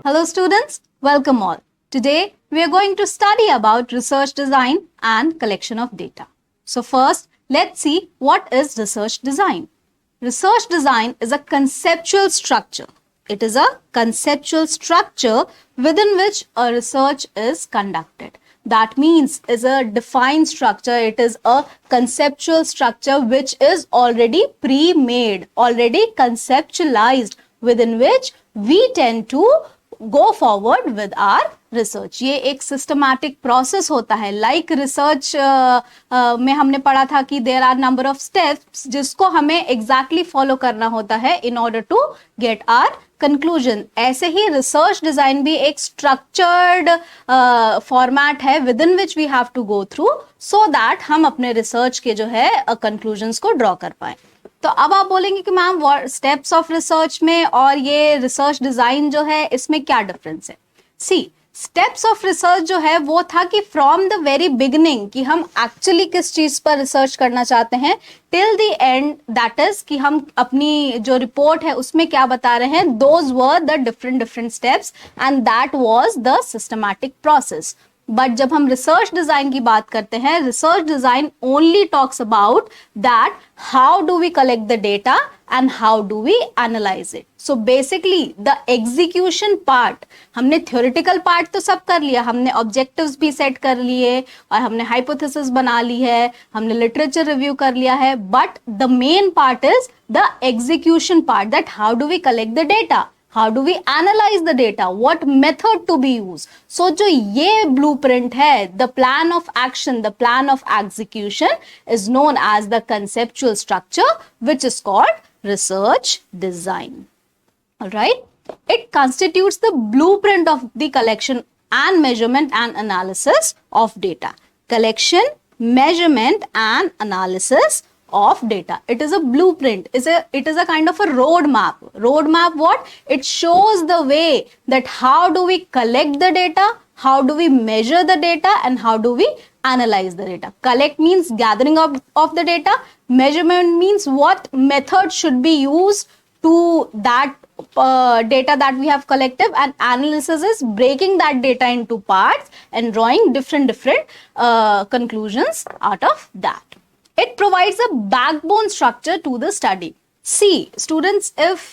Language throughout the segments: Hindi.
Hello students, welcome all. Today we are going to study about research design and collection of data. So first, let's see what is research design. Research design is a conceptual structure. It is a conceptual structure within which a research is conducted. That means is a defined structure. It is a conceptual structure which is already pre-made, already conceptualized, within which we tend to go forward with our research. ये एक systematic process होता है. Like research में हमने पढ़ा था कि there are number of steps जिसको हमें exactly follow करना होता है in order to get our conclusion. ऐसे ही research design भी एक structured format है within which we have to go through so that हम अपने research के जो है conclusions को draw कर पाएं. तो अब आप बोलेंगे कि मैम स्टेप्स ऑफ रिसर्च में और ये रिसर्च डिजाइन जो है इसमें क्या डिफरेंस है? सी स्टेप्स ऑफ रिसर्च जो है वो था कि फ्रॉम द वेरी बिगिनिंग कि हम एक्चुअली किस चीज पर रिसर्च करना चाहते हैं till the end, that is कि हम अपनी जो रिपोर्ट है उसमें क्या बता रहे हैं, those were the different steps and that was the systematic process. But जब हम रिसर्च डिजाइन की बात करते हैं, research design only talks about that how do we collect the data and how do we analyse it. So basically the execution part, हमने थ्योरेटिकल पार्ट तो सब कर लिया, हमने ऑब्जेक्टिव्स भी सेट कर लिए और हमने हाइपोथेसिस बना ली है, हमने लिटरेचर रिव्यू कर लिया है, but the main part is the execution part, that how do we collect the data, how do we analyze the data, what method to be used. So जो ये blueprint है, the plan of action, the plan of execution is known as the conceptual structure which is called research design. Alright, it constitutes the blueprint of the collection and measurement and analysis of data. Collection, measurement and analysis of data. It is a blueprint. It is a kind of a roadmap. Roadmap what? It shows the way that how do we collect the data, how do we measure the data and how do we analyze the data. Collect means gathering of the data. Measurement means what method should be used to that data that we have collected, and analysis is breaking that data into parts and drawing different conclusions out of that. It provides a backbone structure to the study. See, students, if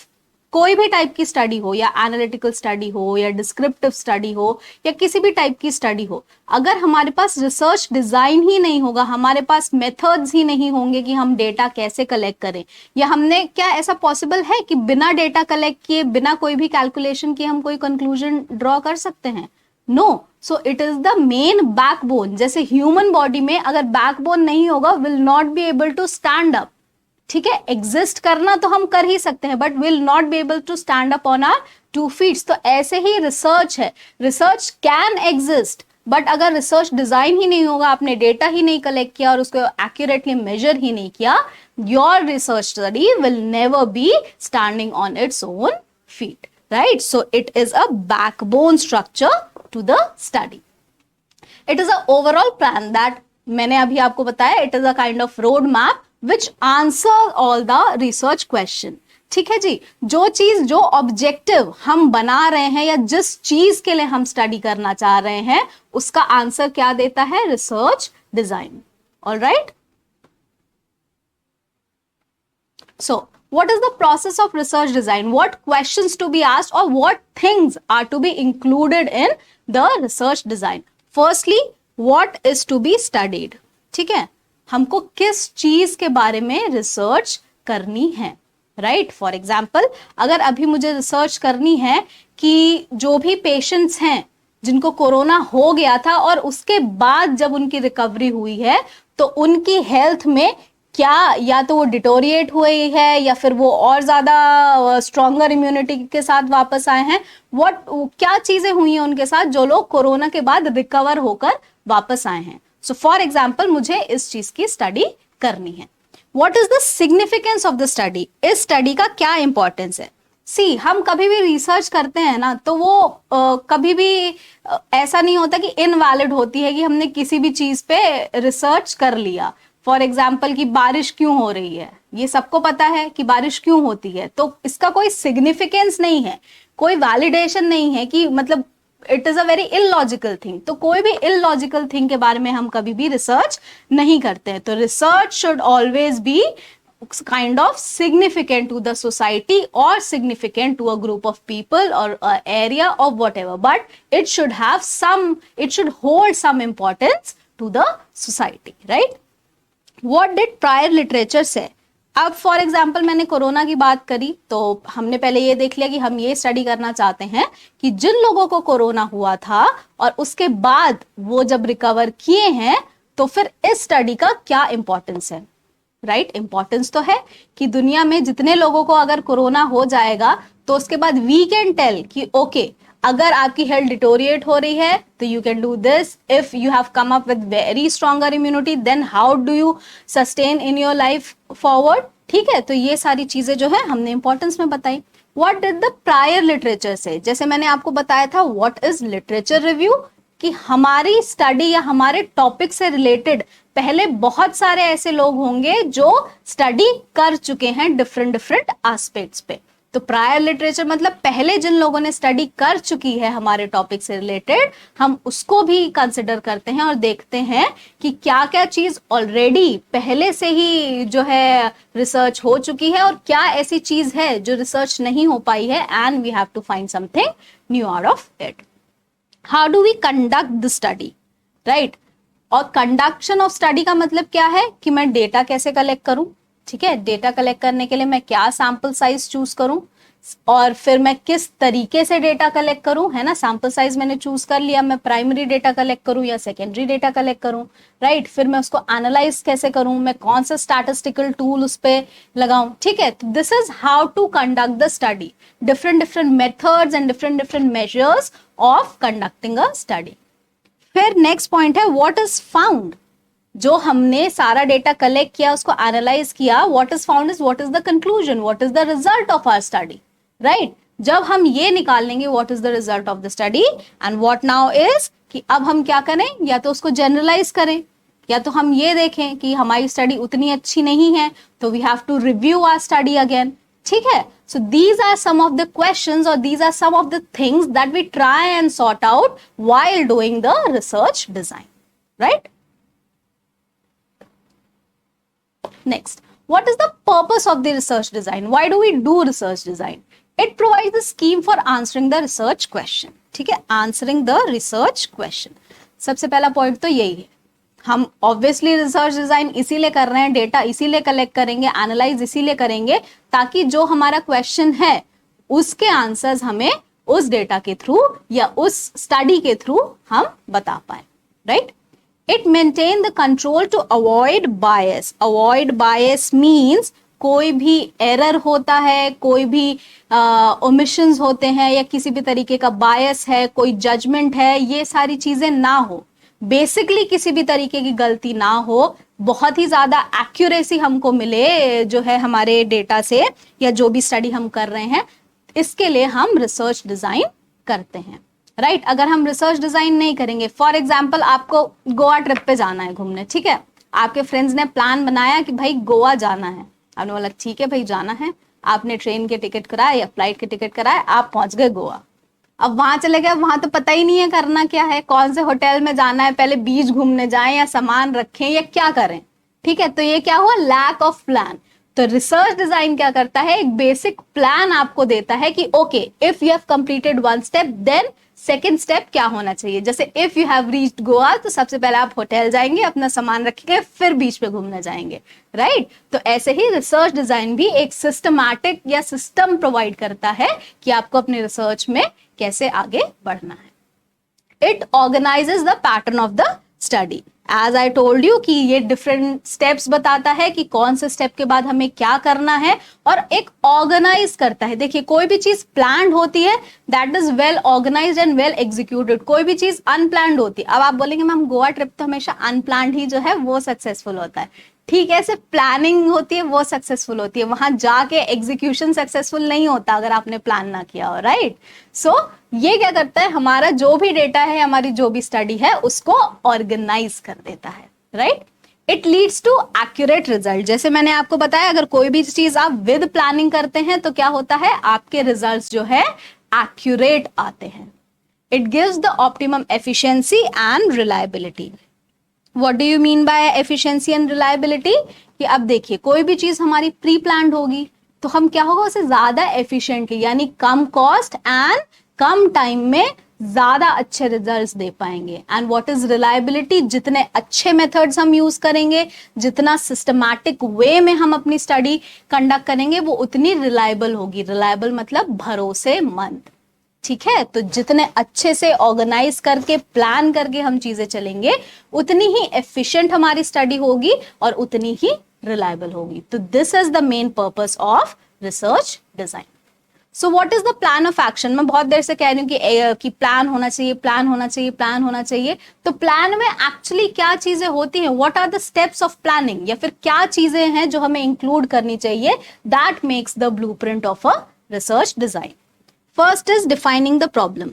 कोई भी टाइप की स्टडी हो या एनालिटिकल स्टडी हो या डिस्क्रिप्टिव स्टडी हो या किसी भी टाइप की स्टडी हो, अगर हमारे पास रिसर्च डिजाइन ही नहीं होगा, हमारे पास मेथड्स ही नहीं होंगे कि हम डेटा कैसे कलेक्ट करें, या हमने क्या ऐसा पॉसिबल है कि बिना डेटा कलेक्ट किए, बिना कोई भी कैलकुलेशन किए हम कोई कंक्लूजन ड्रॉ कर सकते हैं? No. So it is the main backbone. जैसे ह्यूमन बॉडी में अगर बैकबोन नहीं होगा, will not be able to stand up. ठीक है, एग्जिस्ट करना तो हम कर ही सकते हैं but will not be able to stand up on our 2 feet. तो ऐसे ही रिसर्च है. रिसर्च कैन एग्जिस्ट बट अगर रिसर्च डिजाइन ही नहीं होगा, आपने डेटा ही नहीं कलेक्ट किया और उसको एक्यूरेटली मेजर ही नहीं किया, your research study will never be standing on its own feet. Right, so it is a backbone structure to the study. It is a overall plan that मैंने अभी आपको बताया, it is a kind of road map which answer all the research question. ठीक है जी, जो चीज, जो ऑब्जेक्टिव हम बना रहे हैं या जिस चीज के लिए हम स्टडी करना चाह रहे हैं, उसका आंसर क्या देता है? Research design. Alright, so what is the process of research design? What questions to be asked or what things are to be included in the research design? Firstly, what is to be studied? ठीक है, हमको किस चीज के बारे में रिसर्च करनी है? राइट, फॉर एग्जाम्पल अगर अभी मुझे रिसर्च करनी है कि जो भी पेशेंट्स हैं जिनको कोरोना हो गया था और उसके बाद जब उनकी रिकवरी हुई है तो उनकी हेल्थ में क्या, या तो वो डिटोरिएट हुई है या फिर वो और ज्यादा स्ट्रॉन्गर इम्यूनिटी के साथ वापस आए हैं, क्या चीजें हुई हैं उनके साथ जो लोग कोरोना के बाद रिकवर होकर वापस आए हैं. सो फॉर एग्जाम्पल मुझे इस चीज की स्टडी करनी है. What is the significance of the study? इस स्टडी का क्या इंपॉर्टेंस है? सी, हम कभी भी रिसर्च करते हैं ना तो वो कभी भी ऐसा नहीं होता कि इनवैलिड होती है कि हमने किसी भी चीज पे रिसर्च कर लिया. फॉर एग्जाम्पल कि बारिश क्यों हो रही है, ये सबको पता है कि बारिश क्यों होती है, तो इसका कोई सिग्निफिकेंस नहीं है. कोई वैलिडेशन नहीं है कि मतलब it is a very illogical thing. तो कोई भी इलॉजिकल थिंग के बारे में हम कभी भी रिसर्च नहीं करते हैं। तो research should always be kind of significant to the society or significant to a group of people or area or whatever, but it should have some, it should hold some importance to the society, right? What did prior literature say? अब फॉर एग्जाम्पल मैंने कोरोना की बात करी, तो हमने पहले ये देख लिया कि हम ये स्टडी करना चाहते हैं कि जिन लोगों को कोरोना हुआ था और उसके बाद वो जब रिकवर किए हैं, तो फिर इस स्टडी का क्या इंपॉर्टेंस है, राइट? इंपॉर्टेंस तो है कि दुनिया में जितने लोगों को अगर कोरोना हो जाएगा तो उसके बाद वी कैन टेल कि ओके, अगर आपकी हेल्थ डिटोरिएट हो रही है तो you can do this, if you have come up with very stronger immunity then how do you sustain in your life forward, ठीक है? तो ये सारी चीजें जो है हमने इंपॉर्टेंस में बताई। What did the prior literature से? जैसे मैंने आपको बताया था व्हाट इज लिटरेचर रिव्यू, कि हमारी स्टडी या हमारे टॉपिक से रिलेटेड पहले बहुत सारे ऐसे लोग होंगे जो स्टडी कर चुके हैं डिफरेंट डिफरेंट एस्पेक्ट्स पे। तो प्रायर लिटरेचर मतलब पहले जिन लोगों ने स्टडी कर चुकी है हमारे टॉपिक से रिलेटेड, हम उसको भी कंसिडर करते हैं और देखते हैं कि क्या क्या चीज ऑलरेडी पहले से ही जो है रिसर्च हो चुकी है और क्या ऐसी चीज है जो रिसर्च नहीं हो पाई है, and we have to find something new out of it. How do we conduct the study, right? और कंडक्शन ऑफ स्टडी का मतलब क्या है कि मैं डेटा कैसे कलेक्ट करूं, ठीक है? डेटा कलेक्ट करने के लिए मैं क्या सैंपल साइज चूज करूं और फिर मैं किस तरीके से डेटा कलेक्ट करूं, है ना? सैंपल साइज मैंने चूज कर लिया, मैं प्राइमरी डेटा कलेक्ट करूं या सेकेंडरी डेटा कलेक्ट करूं, राइट? फिर मैं उसको एनालाइज कैसे करूं, मैं कौन सा स्टैटिस्टिकल टूल उस पर लगाऊं, ठीक है? तो this is how to conduct the study, different different methods and different different measures of conducting a study. फिर नेक्स्ट पॉइंट है व्हाट इज फाउंड। जो हमने सारा डेटा कलेक्ट किया, उसको एनालाइज किया, what is found is what is the conclusion, what is the result of our study, right? जब हम ये निकाल लेंगे what is the result of the study and what now is कि अब हम क्या करें, या तो उसको जनरलाइज करें या तो हम ये देखें कि हमारी स्टडी उतनी अच्छी नहीं है तो we have to review our study again, ठीक है? So these are some of the questions or these are some of the things that we try and sort out while doing the research design, right? Next, what is the purpose of the research design? Why do we do research design? It provides a scheme for answering the research question, ठीक है? Answering the research question. सबसे पहला पॉइंट तो यही है, हम ऑब्वियसली रिसर्च डिजाइन इसीलिए कर रहे हैं, डेटा इसीलिए कलेक्ट करेंगे, एनालाइज इसीलिए करेंगे ताकि जो हमारा क्वेश्चन है उसके आंसर्स हमें उस डेटा के थ्रू या उस स्टडी के थ्रू हम बता पाए, right? It maintain the control to avoid bias. Avoid bias means कोई भी एरर होता है, कोई भी ओमिशंस होते हैं या किसी भी तरीके का बायस है, कोई जजमेंट है, ये सारी चीजें ना हो, बेसिकली किसी भी तरीके की गलती ना हो, बहुत ही ज्यादा एक्यूरेसी हमको मिले जो है हमारे डेटा से या जो भी स्टडी हम कर रहे हैं, इसके लिए हम रिसर्च डिजाइन करते हैं, राइट? अगर हम रिसर्च डिजाइन नहीं करेंगे, फॉर एग्जाम्पल आपको गोवा ट्रिप पे जाना है घूमने, ठीक है? आपके फ्रेंड्स ने प्लान बनाया कि भाई गोवा जाना है, आपने बोला ठीक है भाई जाना है, आपने ट्रेन के टिकट कराए या फ्लाइट के टिकट कराए, आप पहुंच गए गोवा। अब वहां चले गए, वहां तो पता ही नहीं है करना क्या है, कौन से होटल में जाना है, पहले बीच घूमने जाएं या सामान रखें या क्या करें, ठीक है? तो ये क्या हुआ, लैक ऑफ प्लान। तो रिसर्च डिजाइन क्या करता है, एक बेसिक प्लान आपको देता है कि okay, if you have completed one step then second step क्या होना चाहिए। जैसे if you have reached Goa तो सबसे पहले आप होटल जाएंगे, अपना सामान रखेंगे, फिर बीच पे घूमने जाएंगे, राइट? तो ऐसे ही रिसर्च डिजाइन भी एक सिस्टमैटिक या सिस्टम प्रोवाइड करता है कि आपको अपने रिसर्च में कैसे आगे बढ़ना है। It organises the pattern of the study. As I told you कि ये डिफरेंट स्टेप्स बताता है कि कौन से स्टेप के बाद हमें क्या करना है और एक ऑर्गेनाइज करता है। देखिए, कोई भी चीज प्लान्ड होती है that is well organised and well executed, कोई भी चीज अनप्लान्ड होती है। अब आप बोलेंगे मैम गोवा ट्रिप तो हमेशा अनप्लान्ड ही जो है वो सक्सेसफुल होता है, ठीक है? सिर्फ प्लानिंग होती है वो सक्सेसफुल होती है, वहां जाके एग्जीक्यूशन सक्सेसफुल नहीं होता अगर आपने प्लान ना किया हो, राइट? सो ये क्या करता है, हमारा जो भी डेटा है, हमारी जो भी स्टडी है, उसको ऑर्गेनाइज कर देता है, right? It leads to accurate result. जैसे मैंने आपको बताया, अगर कोई भी चीज आप विद प्लानिंग करते हैं तो क्या होता है, आपके रिजल्ट्स जो है एक्यूरेट आते हैं। It gives the optimum efficiency and reliability. What do you mean by efficiency and reliability? कि अब देखिए कोई भी चीज हमारी प्री प्लान्ड होगी तो हम क्या होगा, उसे ज्यादा एफिशिएंटली यानी कम कॉस्ट एंड कम टाइम में ज्यादा अच्छे रिजल्ट्स दे पाएंगे। And what is reliability? जितने अच्छे मेथड्स हम यूज करेंगे, जितना सिस्टमैटिक वे में हम अपनी स्टडी कंडक्ट करेंगे, वो उतनी रिलायबल होगी। रिलायबल मतलब भरोसेमंद। ठीक है, तो जितने अच्छे से ऑर्गेनाइज करके प्लान करके हम चीजें चलेंगे, उतनी ही एफिशिएंट हमारी स्टडी होगी और उतनी ही रिलायबल होगी। तो this is the main purpose of research design. So what is the plan of action? मैं बहुत देर से कह रही हूँ कि प्लान होना चाहिए, प्लान होना चाहिए, प्लान होना चाहिए। तो प्लान में एक्चुअली क्या चीजें होती हैं? What are the steps of planning? या फिर क्या चीजें हैं जो हमें इंक्लूड करनी चाहिए? That makes the blueprint of a research design. First is defining the problem.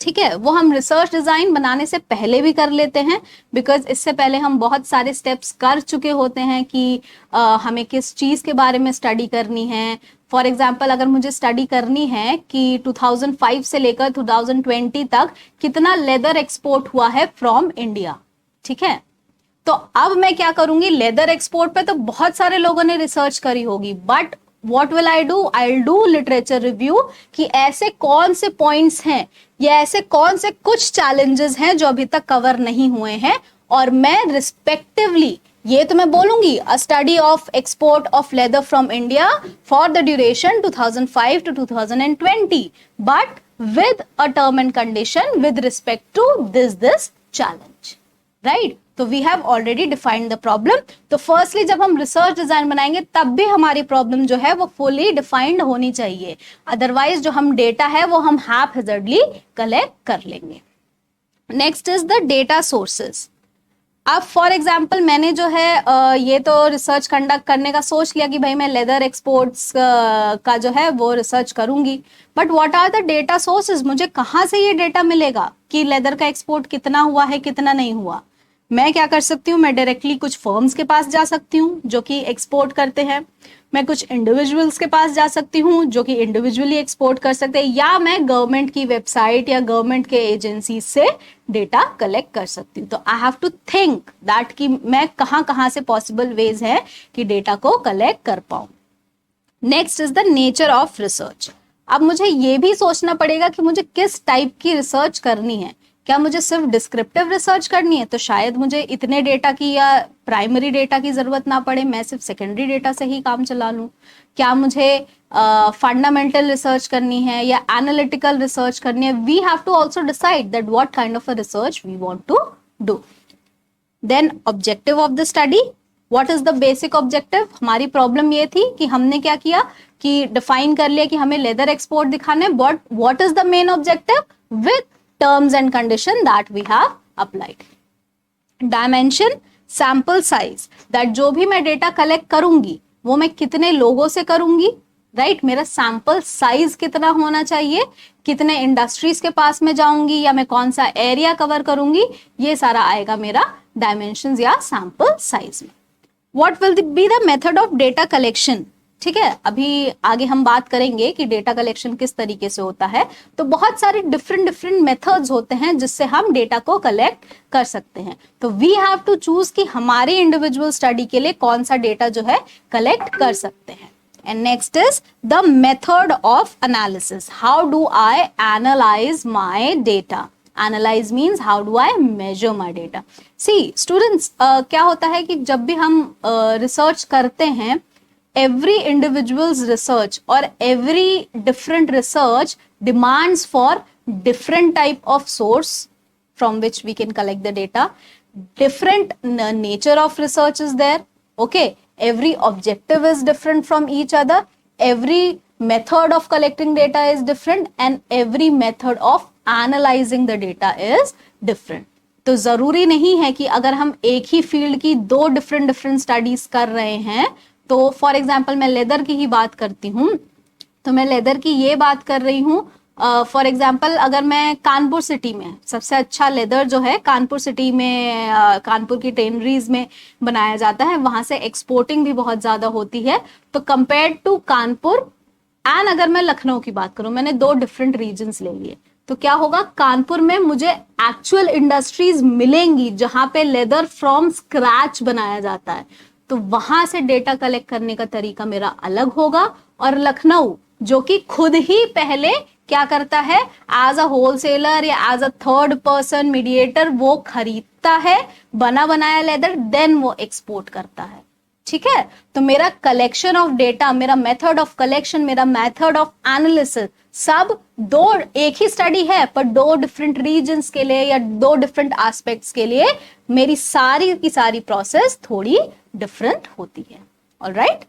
ठीक है, वो हम रिसर्च डिजाइन बनाने से पहले भी कर लेते हैं, बिकॉज इससे पहले हम बहुत सारे स्टेप्स कर चुके होते हैं कि हमें किस चीज के बारे में स्टडी करनी है। फॉर एग्जाम्पल, अगर मुझे स्टडी करनी है कि 2005 से लेकर 2020 तक कितना लेदर एक्सपोर्ट हुआ है फ्रॉम इंडिया, ठीक है, तो अब मैं क्या करूंगी, लेदर एक्सपोर्ट पे तो बहुत सारे लोगों ने रिसर्च करी होगी, but what will I do? I'll do literature review कि ऐसे कौन से पॉइंट्स हैं या ऐसे कौन से कुछ चैलेंजेस हैं जो अभी तक कवर नहीं हुए हैं, और मैं रिस्पेक्टिवली ये तो मैं बोलूंगी a study of export of leather from India for the duration 2005 to 2020, but with a term and condition with respect to this challenge, right? तो we have already defined the problem. तो फर्स्टली जब हम रिसर्च डिजाइन बनाएंगे तब भी हमारी प्रॉब्लम जो है वो फुली डिफाइंड होनी चाहिए, अदरवाइज जो हम डेटा है वो हम हैपहेजर्डली कलेक्ट कर लेंगे। Next is the data sources. अब फॉर एग्जाम्पल मैंने जो है ये तो रिसर्च कंडक्ट करने का सोच लिया कि भाई मैं लेदर एक्सपोर्ट्स का जो है वो रिसर्च करूंगी, but what are the data sources? मुझे कहाँ से ये डेटा मिलेगा कि लेदर का एक्सपोर्ट कितना हुआ है, कितना नहीं हुआ? मैं क्या कर सकती हूँ, मैं डायरेक्टली कुछ फर्म्स के पास जा सकती हूँ जो कि एक्सपोर्ट करते हैं, मैं कुछ इंडिविजुअल्स के पास जा सकती हूँ जो कि इंडिविजुअली एक्सपोर्ट कर सकते हैं, या मैं गवर्नमेंट की वेबसाइट या गवर्नमेंट के एजेंसी से डेटा कलेक्ट कर सकती हूँ। तो I have to think that कि मैं कहाँ से पॉसिबल वेज है कि डेटा को कलेक्ट कर पाऊँ। Next is the nature of research. अब मुझे ये भी सोचना पड़ेगा कि मुझे किस टाइप की रिसर्च करनी है। क्या मुझे सिर्फ डिस्क्रिप्टिव रिसर्च करनी है तो शायद मुझे इतने डेटा की या प्राइमरी डेटा की जरूरत ना पड़े, मैं सिर्फ सेकेंडरी डेटा से ही काम चला लूं। क्या मुझे फंडामेंटल रिसर्च करनी है या एनालिटिकल रिसर्च करनी है? We have to also decide that what kind of a research we want to do. Then objective of the study. What is the basic objective? हमारी प्रॉब्लम ये थी कि हमने क्या किया कि डिफाइन कर लिया कि हमें लेदर एक्सपोर्ट दिखाना है, but what is the main objective? With terms and condition that we have applied. Dimension, sample size, that जो भी मैं डेटा कलेक्ट करूंगी वो मैं कितने लोगों से करूंगी, राइट? मेरा सैंपल साइज कितना होना चाहिए, कितने इंडस्ट्रीज के पास में जाऊंगी या मैं कौन सा एरिया कवर करूंगी, ये सारा आएगा मेरा डायमेंशंस या सैंपल साइज में। What will be the method of data collection? ठीक है, अभी आगे हम बात करेंगे कि डेटा कलेक्शन किस तरीके से होता है। तो बहुत सारे डिफरेंट मेथड्स होते हैं जिससे हम डेटा को कलेक्ट कर सकते हैं। तो वी हैव टू चूज कि हमारे इंडिविजुअल स्टडी के लिए कौन सा डेटा जो है कलेक्ट कर सकते हैं। And next is the method of analysis. How do I analyse my data? Analyse means how do I measure my data. See students, क्या होता है कि जब भी हम रिसर्च करते हैं, every individual's research or every different research demands for different type of source from which we can collect the data. Different nature of research is there. Okay, every objective is different from each other. Every method of collecting data is different and every method of analyzing the data is different. तो जरूरी नहीं है कि अगर हम एक ही फील्ड की दो डिफरेंट स्टडीज कर रहे हैं, तो फॉर एग्जाम्पल मैं लेदर की ही बात करती हूँ, तो मैं लेदर की ये बात कर रही हूँ। फॉर एग्जाम्पल अगर मैं कानपुर सिटी में, सबसे अच्छा लेदर जो है कानपुर सिटी में, कानपुर की टेनरीज में बनाया जाता है, वहां से एक्सपोर्टिंग भी बहुत ज्यादा होती है। तो कंपेयर टू कानपुर एंड अगर मैं लखनऊ की बात करूं, मैंने 2 डिफरेंट रीजन्स ले लिए, तो क्या होगा, कानपुर में मुझे एक्चुअल इंडस्ट्रीज मिलेंगी जहां पे लेदर फ्रॉम स्क्रैच बनाया जाता है, तो वहां से डेटा कलेक्ट करने का तरीका मेरा अलग होगा। और लखनऊ जो कि खुद ही पहले क्या करता है, एज अ होलसेलर या as a third person mediator, वो खरीदता है बना बनाया लेदर, देन वो एक्सपोर्ट करता है। ठीक है, तो मेरा कलेक्शन ऑफ डेटा, मेरा मेथड ऑफ कलेक्शन, मेरा मेथड ऑफ एनालिसिस, सब दो, एक ही स्टडी है पर 2 डिफरेंट रीजन्स के लिए या 2 डिफरेंट एस्पेक्ट्स के लिए मेरी सारी की सारी प्रोसेस थोड़ी डिफरेंट होती है। ऑलराइट,